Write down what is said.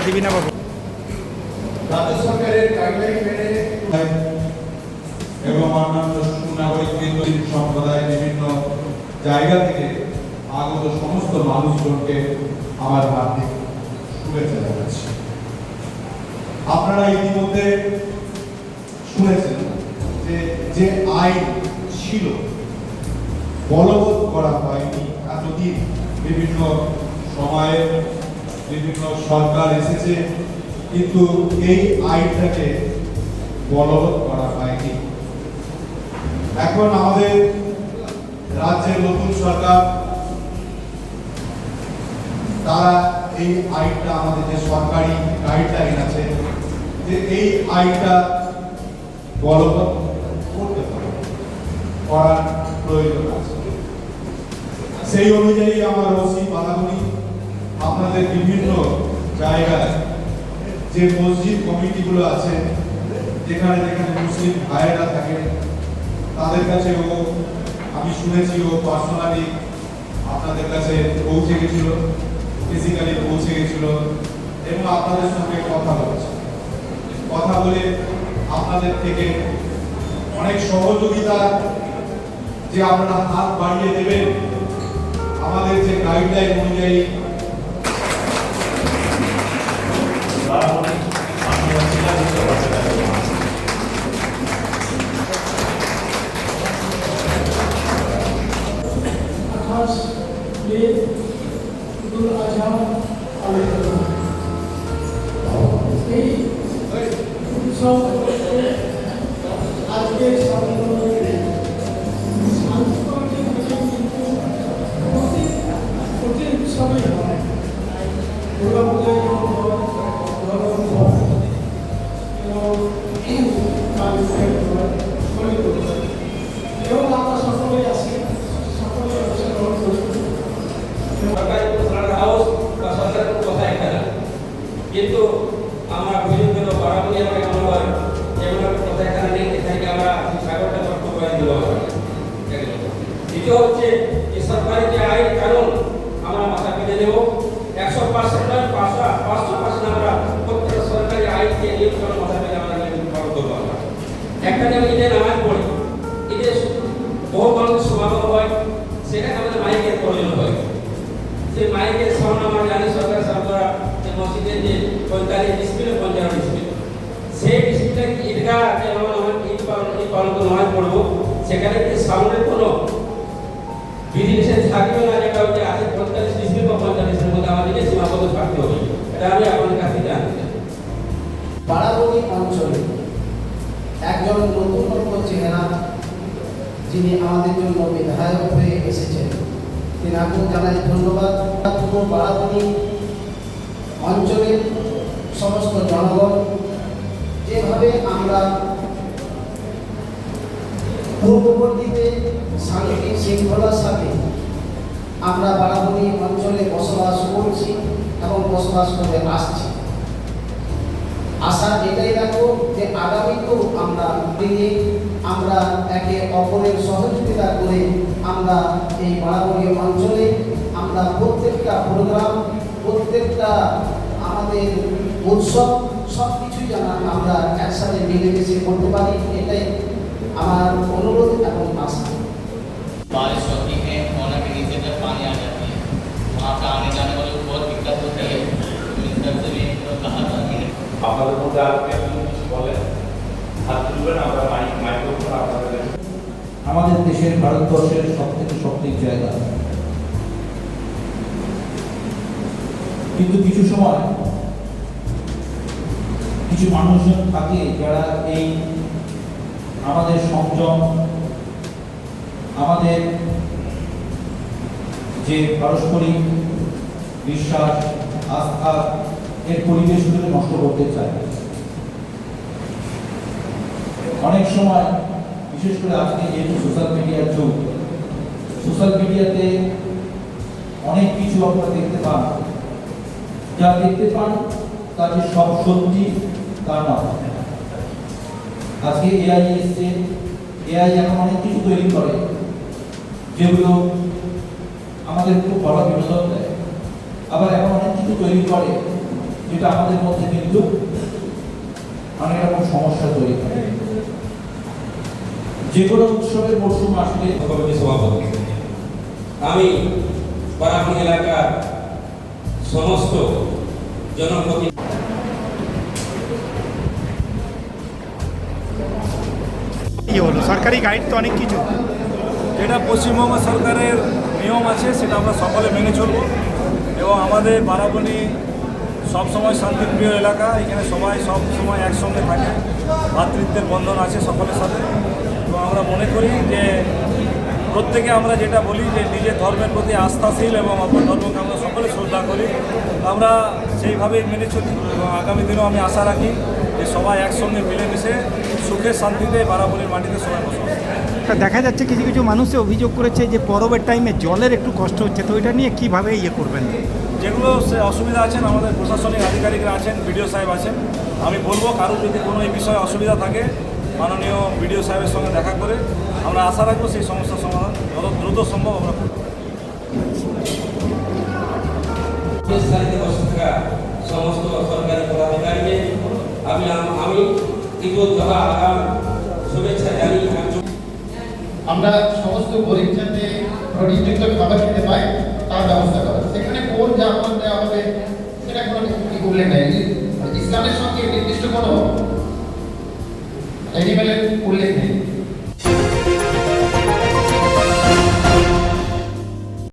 দিবি না বাবু। রাজ্য সরকারের গাইডলাইন মেনে এবং অন্যান্য সুনাগরিক সম্প্রদায়ের বিভিন্ন জায়গা থেকে আগত সমস্ত মানুষজনকে আমার হার্দিক শুভেচ্ছা জানাচ্ছি। আপনারা ইতিমধ্যে শুনেছেন যে আইন ছিল বলবৎ করা হয়নি এতদিন। বিভিন্ন সময়ে বিভিন্ন সরকার এসেছে, কিন্তু এই আইনটাকে বলবৎ করা হয়নি। এখন আমাদের রাজ্যের নতুন সরকার, তারা এই আইনটা, আমাদের যে সরকারি গাইডলাইন আছে, যে এই আইনটা বলবৎ করতে হবে, করার প্রয়োজন আছে। সেই অনুযায়ী আমার ওসি বালাগুনি আপনাদের বিভিন্ন জায়গায় যে মসজিদ কমিটিগুলো আছে, যেখানে যেখানে মুসলিম ভাইয়েরা থাকে, তাদের কাছে আমি শুনেছি ও পার্সোনালি আপনাদের কাছে পৌঁছে গেছিল, ফিজিক্যালি পৌঁছে গেছিল এবং আপনাদের সঙ্গে কথা বলেছে। কথা বলে আপনাদের থেকে অনেক সহযোগিতা যে আপনারা হাত বাড়িয়ে দেবেন, আমাদের যে গাইডলাইন অনুযায়ী আজকে সবই হয় দুর্গা পূজায় এবং আমরা সকলেই আছি, সকলে গ্রহণ করি। কিন্তু আমরা অভিযোগ দিল বারাবণী আমরা এমন হয় যেমন কথা এখানে নেই, এখানে আমরা সাগরটা বক্তব্য দিব। দ্বিতীয় হচ্ছে যে সরকারি যে আইন কানুন আমরা মাথা পেতে দেব 100% নয়, 500% আমরা প্রত্যেক সরকারি আইনকে নিয়ম কানুন মাথা পেতে আমরা পালন করবো। একটা যেমন ঈদে নামাজ পড়ি, ঈদে বহু মানুষের সমাগম হয়, সেখানে আমাদের মাইকের প্রয়োজন হয়। সেই মাইকের সাউন্ড আমরা জানি সরকার সামরা মসজিদের যে 45 ডিসপ্লে 55 ডিসপ্লে, সেই ডিসপ্লে ঈদগাহ যেমন আমরা ঈদ পালন নামাজ পড়বো, সেখানে কি সাউন্ডের কোনো বিধিনিষেধ থাকবে না, যেটা হচ্ছে আছে 45 ডিসপ্লে বা 50 ডিসপ্লের মধ্যে আমাদেরকে সীমাবদ্ধ থাকতে হবে। এটা আমি আপনাদের কাছে জানতে চাই। বারাবণী অঞ্চলে একজন নতুন চেহারা যিনি আমাদের জন্য বিধায়ক হয়ে এসেছেন, তিনাকে জানাই ধন্যবাদ। পুরো বারাবণী অঞ্চলের সমস্ত জনগণ যেভাবে আমরা পূর্ববর্তীতে শান্তি শৃঙ্খলার সাথে আমরা বারাবণী অঞ্চলে বসবাস করছি এবং বসবাস করে আসছি, আশা এটাই রাখবো যে আগামীতেও আমরা একে অপরের সহযোগিতা করে আমরা এই বারাবণী অঞ্চলে আমরা প্রত্যেকটা প্রোগ্রাম, প্রত্যেকটা আমাদের উৎসব সব কিছুই যেন আমরা একসাথে মিলেমিশে করতে পারি, এটাই আমার অনুরোধ এবং আশা। बारिश होती है कोना के नीचे तक पानी आ जाती है, वहाँ पे आने जाने वालों को बहुत दिक्कत होती है। मिनिस्टर से भी कहा था कि আপনাদের মধ্যে আর কিছু বলেন, হাত তুলবেন, আমরা মাইক্রোফোন আপনাদের। আমাদের দেশের ভারতবর্ষের সবথেকে সঠিক জায়গা, কিন্তু কিছু সময় কিছু মানুষজন থাকে যারা এই আমাদের সংযম, আমাদের যে পারস্পরিক বিশ্বাস, আস্থা, এর পরিবেশগুলোকে নষ্ট করতে চায়। অনেক সময় বিশেষ করে আজকে যেহেতু সোশ্যাল মিডিয়ার যুগ, সোশ্যাল মিডিয়াতে অনেক কিছু আপনারা দেখতে পান, যা দেখতে পান তা যে সব সত্যি তা নয়। আজকে এআই এসছে, এআই এখন অনেক কিছু তৈরি করে যেগুলো আমাদের খুব বড় বিনোদন দেয়, আবার এখন অনেক কিছু তৈরি করে যেটা আমাদের মধ্যে কিন্তু অনেক রকম সমস্যা তৈরি করে। যে কোনো উৎসবের মরশুম আসলে কমিটির সভাপতি আমি বারাবণী এলাকার সমস্ত জনপ্রতিনিধি কি হলো সরকারি গাইড তো অনেক কিছু যেটা পশ্চিমবঙ্গ সরকারের নিয়ম আছে সেটা আমরা সকলে মেনে চলব এবং আমাদের বারাবণী সবসময় শান্তিপ্রিয় এলাকা, এখানে সবাই সব সময় একসঙ্গে থাকে, ভ্রাতৃত্বের বন্ধন আছে সকলের সাথে। তো আমরা মনে করি যে প্রত্যেকে আমরা যেটা বলি যে নিজের ধর্মের প্রতি আস্থাশীল এবং অপর ধর্মকে আমরা সকলে শ্রদ্ধা করি, আমরা সেইভাবেই মেনে চলি এবং আগামী দিনেও আমি আশা রাখি যে সবাই একসঙ্গে মিলেমিশে সুখে শান্তিতে বারাবণীর মাটিতে সবাই বসবাস করবে। তা দেখা যাচ্ছে কিছু কিছু মানুষে অভিযোগ করেছে যে পরবের টাইমে জলের একটু কষ্ট হচ্ছে, তো এটা নিয়ে কিভাবে করবেন? যেগুলো সে অসুবিধা আছেন আমাদের প্রশাসনিক আধিকারিকরা আছেন, বিডিও সাহেব আছেন, আমি বলবো কারোর যদি কোনো এই বিষয়ে অসুবিধা থাকে মাননীয় বিডিও সাহেবের সঙ্গে দেখা করে আমরা আশা রাখবো সেই সমস্যার সমাধান যত দ্রুত সম্ভব আমরা করব। সারিতে বসে থাকা সমস্ত সরকারি পদাধিকারীকে আমি ঈদুল জোহা আগাম শুভেচ্ছা জানিয়ে আমরা সমস্ত গরিব যাতে প্রোটিনযুক্ত খাবার খেতে পাই তার ব্যবস্থা করা। সেখানে কোন জামান দেওয়া হবে সেটা কোনো কি উল্লেখ নেই। ইসলামের সঙ্গে নির্দিষ্ট কোনো অ্যানিমেলের উল্লেখ